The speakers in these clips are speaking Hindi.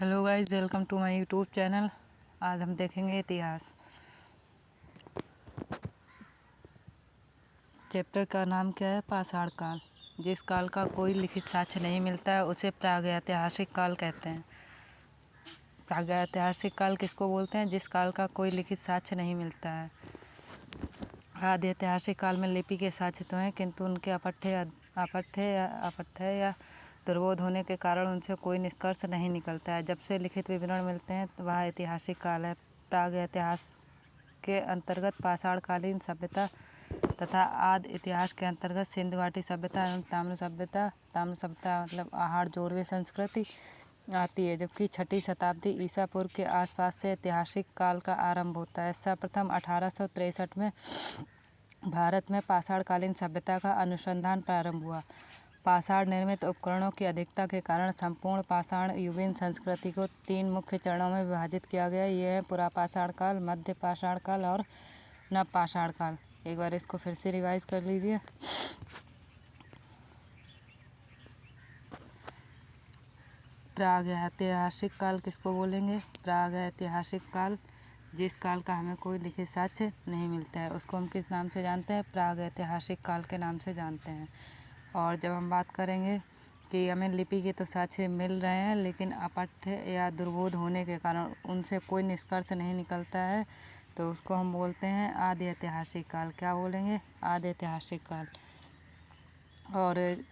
Hello guys, welcome to my YouTube channel. आज हम देखेंगे इतिहास। चैप्टर का नाम क्या है? पाषाण काल। जिस काल का कोई लिखित साक्ष्य नहीं मिलता है उसे प्रागैतिहासिक काल कहते हैं। प्रागैतिहासिक काल किसको बोलते हैं? जिस काल का कोई लिखित साक्ष्य नहीं मिलता है। आदि ऐतिहासिक काल में लिपि के साक्ष्य तो हैं, किंतु उनके अपठ्य या दुर्बोध होने के कारण उनसे कोई निष्कर्ष नहीं निकलता है। जब से लिखित विवरण मिलते हैं वह ऐतिहासिक काल है। प्रागैतिहास के अंतर्गत पाषाणकालीन सभ्यता तथा आदि इतिहास के अंतर्गत सिंधु घाटी सभ्यता एवं ताम्र सभ्यता मतलब आहार जोड़वे संस्कृति आती है, जबकि छठी शताब्दी ईसा पूर्व के आसपास से ऐतिहासिक काल का आरंभ होता है। सर्वप्रथम 1863 में भारत में पाषाणकालीन सभ्यता का अनुसंधान प्रारंभ हुआ। पाषाण निर्मित उपकरणों की अधिकता के कारण संपूर्ण पाषाण युगीन संस्कृति को 3 मुख्य चरणों में विभाजित किया गया। ये है पुरापाषाण काल, मध्य पाषाण काल और नवपाषाण काल। एक बार इसको फिर से रिवाइज कर लीजिए। प्रागैतिहासिक काल किसको बोलेंगे? प्रागैतिहासिक काल जिस काल का हमें कोई लिखित साक्ष्य नहीं मिलता है उसको हम किस नाम से जानते हैं? प्रागैतिहासिक काल के नाम से जानते हैं। और जब हम बात करेंगे कि हमें लिपि के तो साक्ष्य मिल रहे हैं लेकिन अपठ्य या दुर्बोध होने के कारण उनसे कोई निष्कर्ष नहीं निकलता है, तो उसको हम बोलते हैं आदि ऐतिहासिक काल। क्या बोलेंगे? आदि ऐतिहासिक काल। और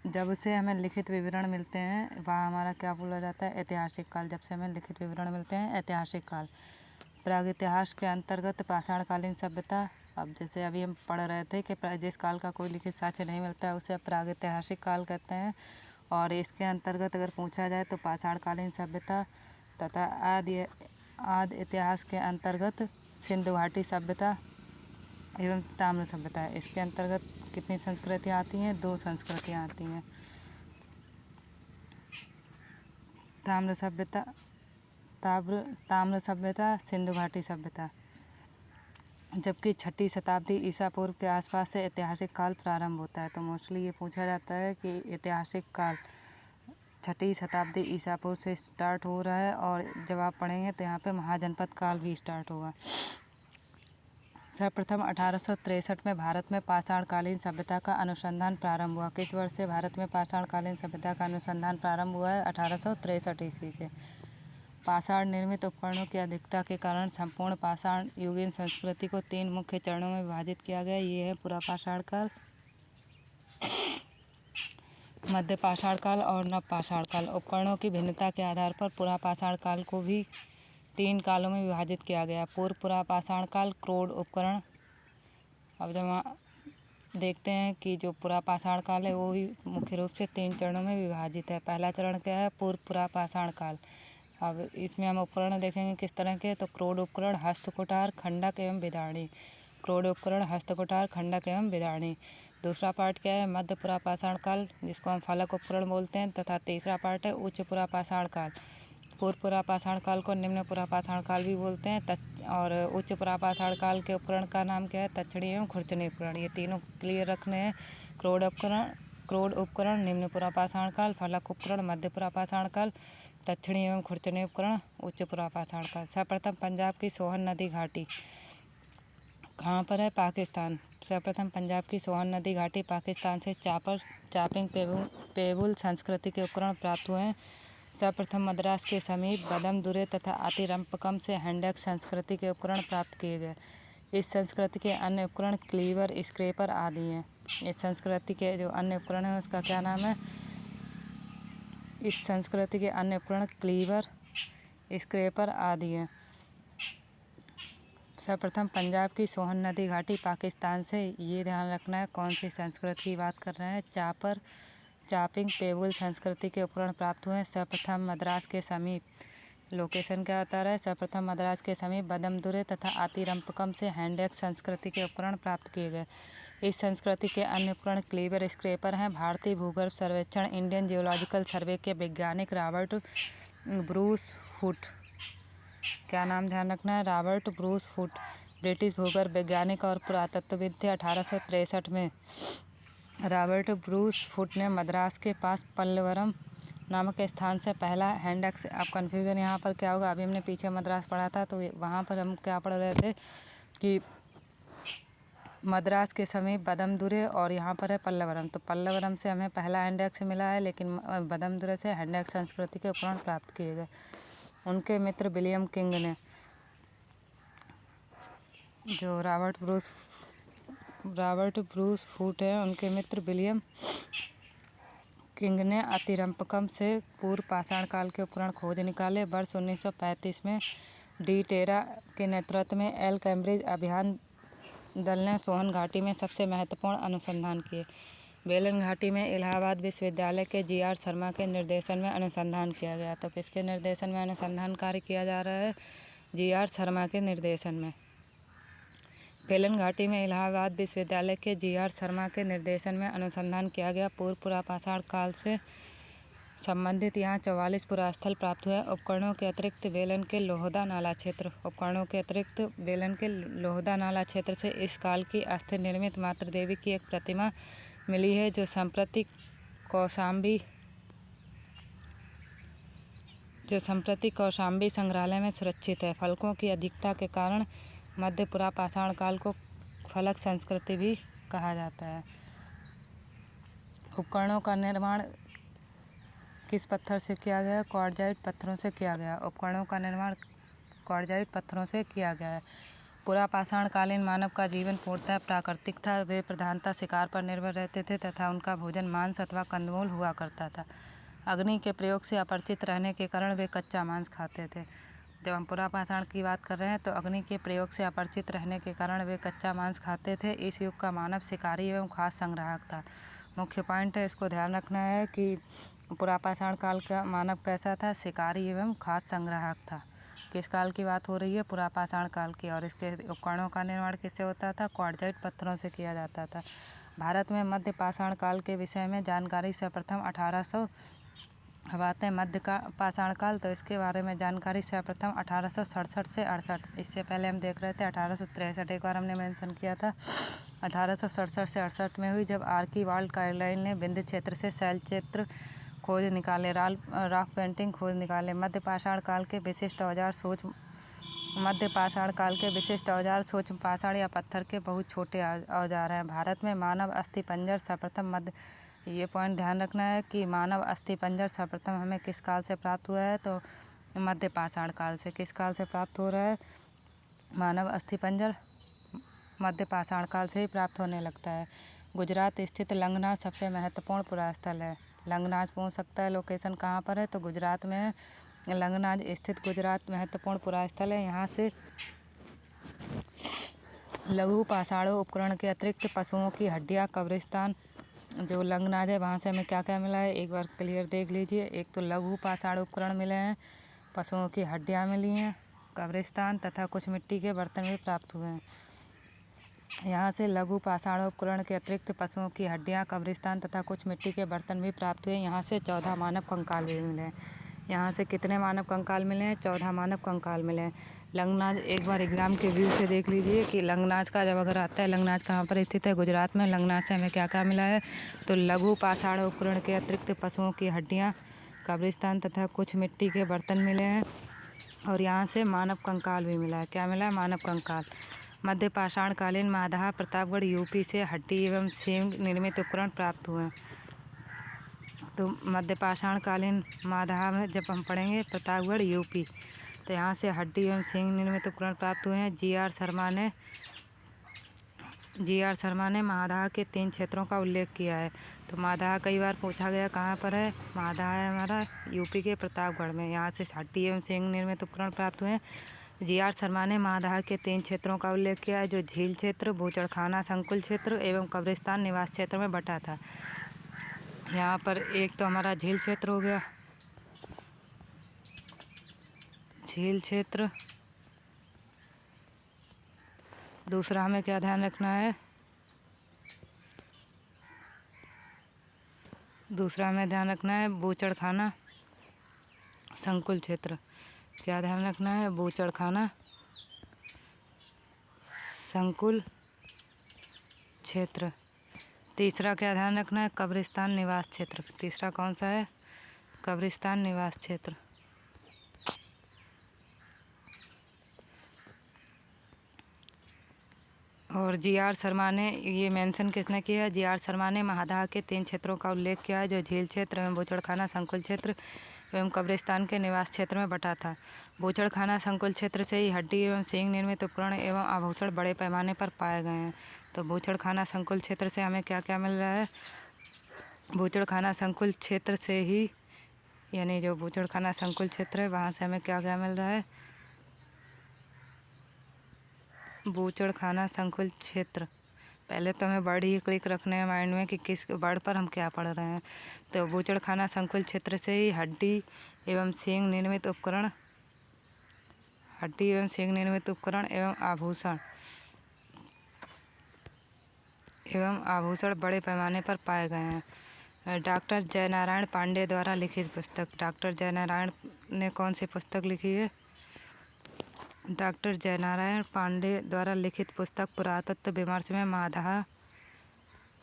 जब से हमें लिखित विवरण मिलते हैं वह हमारा क्या बोला जाता है? ऐतिहासिक काल। जब से हमें लिखित विवरण मिलते हैं ऐतिहासिक काल। प्रागैतिहास के अंतर्गत पाषाणकालीन सभ्यता। अब जैसे अभी हम पढ़ रहे थे कि जिस काल का कोई लिखित साक्ष्य नहीं मिलता है उसे प्रागैतिहासिक काल कहते हैं। और इसके अंतर्गत अगर पूछा जाए तो पाषाणकालीन सभ्यता तथा आदि इतिहास के अंतर्गत सिंधु घाटी सभ्यता एवं ताम्र सभ्यता। इसके अंतर्गत कितनी संस्कृतियाँ आती हैं? 2 संस्कृतियाँ आती हैं। ताम्र सभ्यता, सिंधु घाटी सभ्यता। जबकि छठी शताब्दी ईसा पूर्व के आसपास से ऐतिहासिक काल प्रारंभ होता है। तो मोस्टली ये पूछा जाता है कि ऐतिहासिक काल छठी शताब्दी ईसा पूर्व से स्टार्ट हो रहा है, और जब आप पढ़ेंगे तो यहाँ पे महाजनपद काल भी स्टार्ट होगा। सर्वप्रथम 1863 में भारत में पाषाणकालीन सभ्यता का अनुसंधान प्रारंभ हुआ। किस वर्ष से भारत में पाषाणकालीन सभ्यता का अनुसंधान प्रारंभ हुआ है? 1863 ईस्वी से। पाषाण निर्मित उपकरणों की अधिकता के कारण संपूर्ण पाषाण युगीन संस्कृति को 3 मुख्य चरणों में विभाजित किया गया। ये है पुरापाषाण काल, मध्य पाषाण काल और नवपाषाण काल। उपकरणों की भिन्नता के आधार पर पुरापाषाण काल को भी 3 कालों में विभाजित किया गया। पूर्व पुरापाषाण काल, क्रोड उपकरण। अब जब देखते हैं कि जो पुरापाषाण काल है वो भी मुख्य रूप से 3 चरणों में विभाजित है। पहला चरण क्या है? पूर्व पुरापाषाण काल। अब इसमें हम उपकरण देखेंगे किस तरह के। तो क्रोड उपकरण, हस्तकुठार, खंडक एवं बिदाणी। क्रोड उपकरण, हस्तकुठार, खंडक एवं बिदाणी। दूसरा पार्ट क्या है? मध्य पुरापाषाण काल, जिसको हम फलक उपकरण बोलते हैं। तथा तीसरा पार्ट है उच्च पुरापाषाण काल। पूर्व पुरापाषाण काल को निम्न पुरापाषाण काल भी बोलते हैं। और उच्च पुरापाषाण काल के उपकरण का नाम क्या है? तक्षणी एवं खुरचनी उपकरण। ये तीनों क्लियर रखने हैं। क्रोड उपकरण निम्न पुरापाषाण काल, फलक उपकरण मध्य पुरापाषाण काल, तक्षणी एवं खुरचनी उपकरण उच्च पुरापाषाण काल। सर्वप्रथम पंजाब की सोहन नदी घाटी कहाँ पर है? पाकिस्तान। सर्वप्रथम पंजाब की सोहन नदी घाटी पाकिस्तान से चापिंग पेबुल संस्कृति के उपकरण प्राप्त हुए हैं। सर्वप्रथम मद्रास के समीप बदमदुरे तथा अतिरंपकम से हैंडक संस्कृति के उपकरण प्राप्त किए गए। इस संस्कृति के अन्य उपकरण क्लीवर, स्क्रैपर आदि हैं। इस संस्कृति के जो अन्य उपकरण हैं उसका क्या नाम है? इस संस्कृति के अन्य उपकरण क्लीवर, स्क्रैपर आदि हैं। सर्वप्रथम पंजाब की सोहन नदी घाटी पाकिस्तान से, ये ध्यान रखना है कौन सी संस्कृति की बात कर रहे हैं। चापिंग पेबुल संस्कृति के उपकरण प्राप्त हुए। सर्वप्रथम मद्रास के समीप, लोकेशन क्या बता रहा है? सर्वप्रथम मद्रास के समीप बदमदुरे तथा अतिरंपकम से हैंडक संस्कृति के उपकरण प्राप्त किए गए। इस संस्कृति के अन्य उपकरण क्लीवर, स्क्रैपर हैं। भारतीय भूगर्भ सर्वेक्षण इंडियन जियोलॉजिकल सर्वे के वैज्ञानिक रॉबर्ट ब्रूस फुट, क्या नाम ध्यान रखना है? रॉबर्ट ब्रूस फुट, ब्रिटिश भूगर्भ वैज्ञानिक और पुरातत्वविद थे। 1863 में रॉबर्ट ब्रूस फुट ने मद्रास के पास पल्लवरम नामक स्थान से पहला हैंडेक्स। अब कन्फ्यूजन यहाँ पर क्या होगा, अभी हमने पीछे मद्रास पढ़ा था तो वहाँ पर हम क्या पढ़ रहे थे कि मद्रास के समीप बदमदुरे और यहाँ पर है पल्लवरम। तो पल्लवरम से हमें पहला हैंडेक्स मिला है, लेकिन बदमदुरे से हैंडेक्स संस्कृति के उपकरण प्राप्त किए गए। उनके मित्र विलियम किंग ने, जो रॉबर्ट ब्रूस फूट है, उनके मित्र विलियम किंग ने अतिरंपकम से पूर्व पाषाण काल के उपकरण खोज निकाले। वर्ष 1935 में डी टेरा के नेतृत्व में एल कैम्ब्रिज अभियान दल ने सोहन घाटी में सबसे महत्वपूर्ण अनुसंधान किए। बेलन घाटी में इलाहाबाद विश्वविद्यालय के जी.आर. शर्मा के निर्देशन में अनुसंधान किया गया। तो किसके निर्देशन में अनुसंधान कार्य किया जा रहा है? जी.आर. शर्मा के निर्देशन में। बेलन घाटी में इलाहाबाद विश्वविद्यालय के जी.आर. शर्मा के निर्देशन में अनुसंधान किया गया। पूर्व पुरापाषाण काल से संबंधित यहाँ 44 पुरास्थल प्राप्त हुए। उपकरणों के अतिरिक्त बेलन के लोहदा नाला क्षेत्र से इस काल की अस्थिर निर्मित मातृ देवी की एक प्रतिमा मिली है, जो संप्रति कौशाम्बी संग्रहालय में सुरक्षित है। फलकों की अधिकता के कारण मध्य पुरापाषाण काल को फलक संस्कृति भी कहा जाता है। उपकरणों का निर्माण किस पत्थर से किया गया? क्वार्ट्जाइट पत्थरों से किया गया। उपकरणों का निर्माण क्वार्ट्जाइट पत्थरों से किया गया है। पुरापाषाण कालीन मानव का जीवन पूर्णतः प्राकृतिक था। वे प्रधानतः शिकार पर निर्भर रहते थे तथा उनका भोजन मांस अथवा कंदमूल हुआ करता था। अग्नि के प्रयोग से अपरिचित रहने के कारण वे कच्चा मांस खाते थे। जब हम पुरापाषाण की बात कर रहे हैं तो अग्नि के प्रयोग से अपरिचित रहने के कारण वे कच्चा मांस खाते थे। इस युग का मानव शिकारी एवं खास संग्राहक था। मुख्य पॉइंट है, इसको ध्यान रखना है कि पुरापाषाण काल का मानव कैसा था? शिकारी एवं खास संग्राहक था। किस काल की बात हो रही है? पुरापाषाण काल की। और इसके उपकरणों का निर्माण किससे होता था? क्वार्ट्जाइट पत्थरों से किया जाता था। भारत में मध्य पाषाण काल के विषय में जानकारी सर्वप्रथम 1800 अब आते हैं मध्य का पाषाण काल। तो इसके बारे में जानकारी सर्वप्रथम 1867 से 68। इससे पहले हम देख रहे थे 1863, एक बार हमने मेंशन किया था। 1867 से 68 में हुई, जब आर्कीवाल्ड कार्लाइल ने विंध्य क्षेत्र से शैल क्षेत्र खोज निकाले, रॉक पेंटिंग खोज निकाले। मध्य पाषाण काल के विशिष्ट औजार सूक्ष्म पाषाण या पत्थर के बहुत छोटे औजार हैं। भारत में मानव अस्थिपंजर सर्वप्रथम ये पॉइंट ध्यान रखना है कि मानव अस्थिपंजर सर्वप्रथम हमें किस काल से प्राप्त हुआ है? तो मध्य पाषाण काल से। किस काल से प्राप्त हो रहा है? मानव अस्थिपंजर मध्य पाषाण काल से ही प्राप्त होने लगता है। गुजरात स्थित लंगनाज सबसे महत्वपूर्ण पुरास्थल है। लंगनाज पूछ सकता है लोकेशन कहाँ पर है, तो गुजरात में है। लंगनाज स्थित गुजरात महत्वपूर्ण पुरास्थल है। यहाँ से लघु पाषाणों उपकरण के अतिरिक्त पशुओं की हड्डियाँ, कब्रिस्तान, जो लंगनाज है वहाँ से हमें क्या क्या मिला है एक बार क्लियर देख लीजिए। एक तो लघु पाषाण उपकरण मिले हैं, पशुओं की हड्डियाँ मिली हैं, कब्रिस्तान तथा कुछ मिट्टी के बर्तन भी प्राप्त हुए हैं। यहाँ से लघु पाषाण उपकरण के अतिरिक्त पशुओं की हड्डियाँ, कब्रिस्तान तथा कुछ मिट्टी के बर्तन भी प्राप्त हुए। यहाँ से 14 मानव कंकाल भी मिले हैं। यहाँ से कितने मानव कंकाल मिले हैं? 14 मानव कंकाल मिले हैं। लंगनाज एक बार एग्जाम के व्यू से देख लीजिए कि लंगनाज का जब अगर आता है, लंगनाज कहाँ पर स्थित है? गुजरात में। लंगनाज से हमें क्या क्या मिला है? तो लघु पाषाण उपकरण के अतिरिक्त पशुओं की हड्डियाँ, कब्रिस्तान तथा कुछ मिट्टी के बर्तन मिले हैं। और यहाँ से मानव कंकाल भी मिला है। क्या मिला है? मानव कंकाल। मध्य पाषाण कालीन माधाहा प्रतापगढ़ यूपी से हड्डी एवं सींग निर्मित उपकरण प्राप्त हुए। तो मध्य पाषाण कालीन माधाहा में जब हम पढ़ेंगे प्रतापगढ़ यूपी, तो यहाँ से हड्डी एवं सींग निर्मित उपकरण प्राप्त हुए हैं। जी.आर. शर्मा ने माधाहा के 3 क्षेत्रों का उल्लेख किया है। तो माधाहा कई बार पूछा गया कहाँ पर है? माधाहा है हमारा यूपी के प्रतापगढ़ में। यहाँ से हड्डी एवं सींग निर्मित उपकरण प्राप्त हुए हैं। जी.आर. शर्मा ने माधाहा के 3 क्षेत्रों का उल्लेख किया है, जो झील क्षेत्र, बूचड़खाना संकुल क्षेत्र एवं कब्रिस्तान निवास क्षेत्र में बटा था। यहाँ पर एक तो हमारा झील क्षेत्र हो गया, झील क्षेत्र। दूसरा हमें क्या ध्यान रखना है? दूसरा हमें ध्यान रखना है बूचड़खाना संकुल क्षेत्र। क्या ध्यान रखना है? बूचड़खाना संकुल क्षेत्र। तीसरा क्या ध्यान रखना है? कब्रिस्तान निवास क्षेत्र। तीसरा कौन सा है? कब्रिस्तान निवास क्षेत्र। और जी.आर. शर्मा ने ये मेंशन किसने किया? जी.आर. शर्मा ने महादाह के 3 क्षेत्रों का उल्लेख किया है जो झील क्षेत्र एवं बूचड़खाना संकुल क्षेत्र एवं कब्रिस्तान के निवास क्षेत्र में बटा था। बूचड़खाना संकुल क्षेत्र से ही हड्डी एवं सींग निर्मित उपकरण एवं आभूषण बड़े पैमाने पर पाए गए हैं। तो बूचड़खाना संकुल क्षेत्र से हमें क्या क्या मिल रहा है? बूचड़खाना संकुल क्षेत्र से ही, यानी जो बूचड़खाना संकुल क्षेत्र है वहाँ से हमें क्या क्या मिल रहा है? बूचड़खाना संकुल क्षेत्र। पहले तो हमें वर्ड ही क्लिक रखने हैं माइंड में कि किस वर्ड पर हम क्या पढ़ रहे हैं। तो बूचड़खाना संकुल क्षेत्र से ही हड्डी एवं सींग निर्मित उपकरण, हड्डी एवं सींग निर्मित उपकरण एवं आभूषण बड़े पैमाने पर पाए गए हैं। डॉक्टर जयनारायण पांडे द्वारा लिखित पुस्तक। डॉक्टर जयनारायण ने कौन सी पुस्तक लिखी है? डॉक्टर जयनारायण पांडे द्वारा लिखित पुस्तक पुरातत्व विमर्श में महादाह,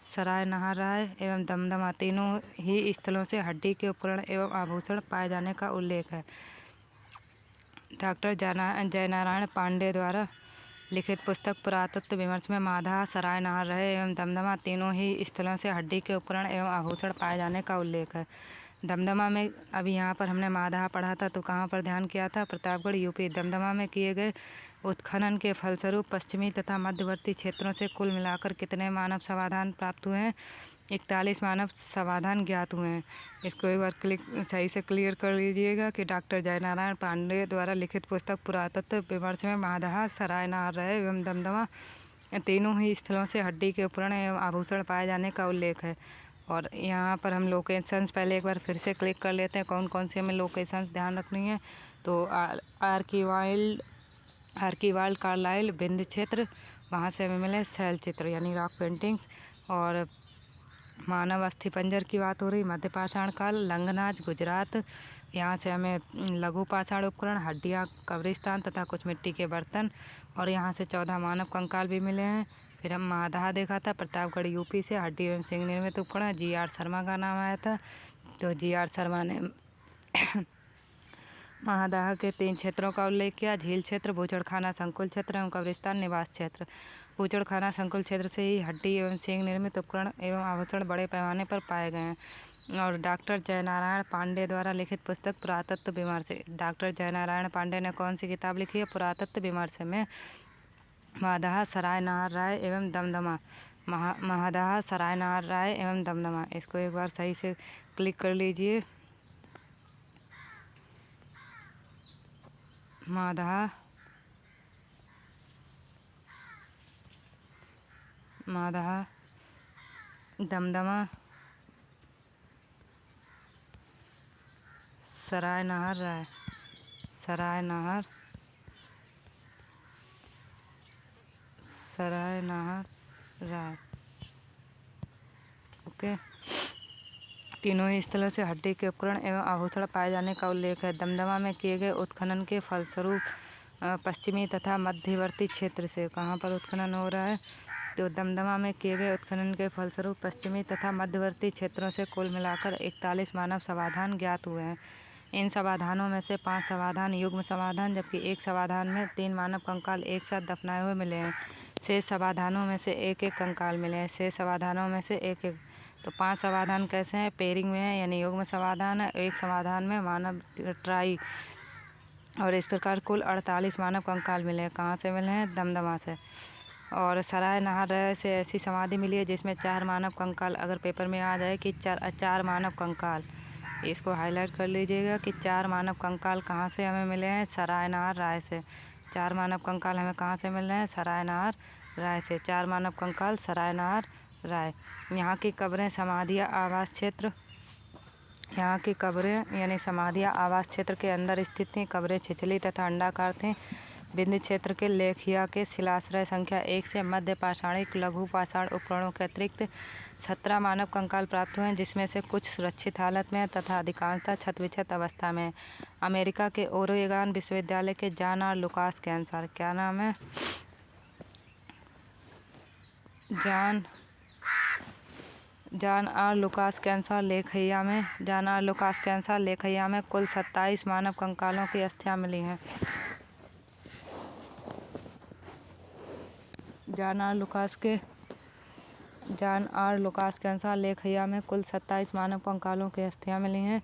सरायनहार राय एवं दमदमा तीनों ही स्थलों से हड्डी के उपकरण एवं आभूषण पाए जाने का उल्लेख है। डॉक्टर जयनारायण पांडे द्वारा लिखित पुस्तक पुरातत्व विमर्श में महादाह, सरायनहार राय एवं दमदमा तीनों ही स्थलों से हड्डी के उपकरण एवं आभूषण पाए जाने का उल्लेख है। दमदमा में, अभी यहाँ पर हमने महादाह पढ़ा था तो कहाँ पर ध्यान किया था? प्रतापगढ़ यूपी। दमदमा में किए गए उत्खनन के फलस्वरूप पश्चिमी तथा मध्यवर्ती क्षेत्रों से कुल मिलाकर कितने मानव समाधान प्राप्त हुए हैं? 41 मानव समाधान ज्ञात हुए हैं। इसको एक बार सही से क्लियर कर लीजिएगा कि डॉक्टर जयनारायण पांडे द्वारा लिखित पुस्तक पुरातत्व विमर्श में महादाह, सरायनहार राय एवं दमदमा तीनों ही स्थलों से हड्डी के उपकरण एवं आभूषण पाए जाने का उल्लेख है। और यहाँ पर हम लोकेशंस पहले एक बार फिर से क्लिक कर लेते हैं, कौन कौन सी हमें लोकेशंस ध्यान रखनी है। तो आर्कीवाल्ड कार्लाइल विंध्य क्षेत्र, वहाँ से हमें मिले शैल चित्र यानी रॉक पेंटिंग्स। और मानव अस्थिपंजर की बात हो रही, मध्य पाषाण काल, लंगनाज गुजरात, यहाँ से हमें लघु पाषाण उपकरण, हड्डियाँ कब्रिस्तान तथा कुछ मिट्टी के बर्तन। और यहाँ से 14 मानव कंकाल भी मिले हैं। फिर हम महादाह देखा था प्रतापगढ़ यूपी से, हड्डी एवं सींग निर्मित उपकरण, जी.आर. शर्मा का नाम आया था। तो जी.आर. शर्मा ने महादाह के 3 क्षेत्रों का उल्लेख किया, झील क्षेत्र, बूचड़खाना संकुल क्षेत्र एवं कब्रिस्तान निवास क्षेत्र। बूचड़खाना संकुल क्षेत्र से ही हड्डी एवं सींग निर्मित उपकरण एवं आभूषण बड़े पैमाने पर पाए गए हैं। और डॉक्टर जयनारायण पांडे द्वारा लिखित पुस्तक पुरातत्व विमर्श। डॉक्टर जयनारायण पांडे ने कौन सी किताब लिखी है? पुरातत्व विमर्श में महादाह, सरायनहार राय एवं दमदमा। महादाह, सरायनहार राय एवं दमदमा। इसको एक बार सही से क्लिक कर लीजिए। महादाह, दमदमा, सरायनहार राय, ओके। तीनों ही स्थलों से हड्डी के उपकरण एवं आभूषण पाए जाने का उल्लेख है। दमदमा में किए गए उत्खनन के फलस्वरूप पश्चिमी तथा मध्यवर्ती क्षेत्र से, कहाँ पर उत्खनन हो रहा है? तो दमदमा में किए गए उत्खनन के फलस्वरूप पश्चिमी तथा मध्यवर्ती क्षेत्रों से कुल मिलाकर 41 मानव समाधान ज्ञात हुए हैं। इन समाधानों में से 5 समाधान युग्म समाधान जबकि एक समाधान में 3 मानव कंकाल एक साथ दफनाए हुए मिले हैं। शेष समाधानों में से एक एक कंकाल मिले हैं। शेष समाधानों में से एक एक, तो 5 समाधान कैसे हैं? पेयरिंग में है यानी युग्म समाधान है। एक समाधान में मानव ट्राई। और इस प्रकार कुल 48 मानव कंकाल मिले हैं। कहाँ से मिले हैं? दमदमा से। और सरायनहार राय से ऐसी समाधि मिली है जिसमें 4 मानव कंकाल, अगर पेपर में आ जाए कि 4 मानव कंकाल, इसको हाईलाइट कर लीजिएगा कि 4 मानव कंकाल कहाँ से हमें मिले हैं? सरायनहार राय से। 4 मानव कंकाल हमें कहाँ से मिल रहे हैं? सरायनहार राय से। 4 मानव कंकाल सरायनहार राय। यहाँ की कब्रें समाधियाँ आवास क्षेत्र, यहाँ की कब्रें यानी समाधियाँ आवास क्षेत्र के अंदर स्थित थीं। कब्रें छिछली तथा अंडाकार थीं। विंध्य क्षेत्र के लेखिया के शिलाश्रय संख्या 1 से मध्य पाषाणिक लघु पाषाण उपकरणों के अतिरिक्त 17 मानव कंकाल प्राप्त हुए हैं जिसमें से कुछ सुरक्षित हालत में है तथा अधिकांशतः क्षत-विक्षत अवस्था में है। अमेरिका के ओरेगॉन विश्वविद्यालय के जॉन आर लुकास के अनुसार, क्या नाम है? जॉन आर लुकास कैंसर लेखइया में कुल 27 मानव कंकालों की अस्थियां मिली हैं। जॉन आर लुकास कैंसर लेखइया में कुल 27 मानव कंकालों की अस्थियां मिली हैं।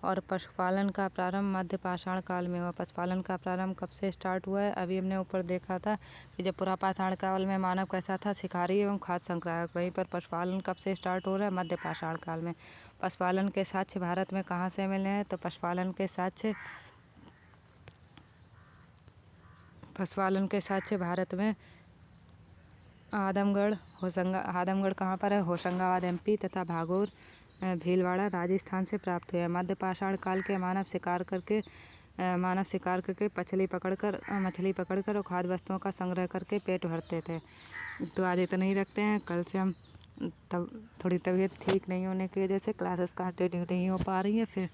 और पशुपालन का प्रारंभ मध्य पाषाण काल में हुआ। पशुपालन का प्रारंभ कब से स्टार्ट हुआ है? अभी हमने ऊपर देखा था कि जब पुरा पाषाण काल में मानव कैसा था, शिकारी एवं खाद्य संग्राहक। वहीं पर पशुपालन कब से स्टार्ट हो रहा है? मध्य पाषाण काल में। पशुपालन के साक्ष्य भारत में कहाँ से मिले हैं? तो पशुपालन के साक्ष्य भारत में आदमगढ़ कहाँ पर है? होशंगाबाद MP तथा भागौर भीलवाड़ा राजस्थान से प्राप्त हुए। मध्य पाषाण काल के मानव शिकार करके मछली पकड़कर और खाद्य वस्तुओं का संग्रह करके पेट भरते थे। तो आज इतना ही रखते हैं। कल से हम थोड़ी तबीयत ठीक नहीं होने की वजह से क्लासेस कंटिन्यू नहीं हो पा रही है। फिर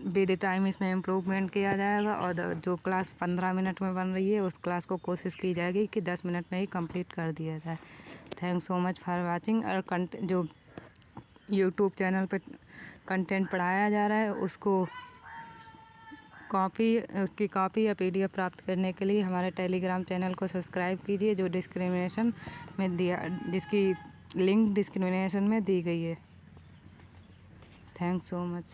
विद टाइम इसमें इम्प्रूवमेंट किया जाएगा और जो क्लास 15 मिनट में बन रही है उस क्लास को कोशिश की जाएगी कि 10 मिनट में ही कंप्लीट कर दिया जाए। Thanks so much for watching. और जो यूट्यूब चैनल पे कंटेंट पढ़ाया जा रहा है उसकी कॉपी या PDF प्राप्त करने के लिए हमारे टेलीग्राम चैनल को सब्सक्राइब कीजिए, जो जिसकी लिंक डिस्क्रिप्शन में दी गई है। Thanks so much.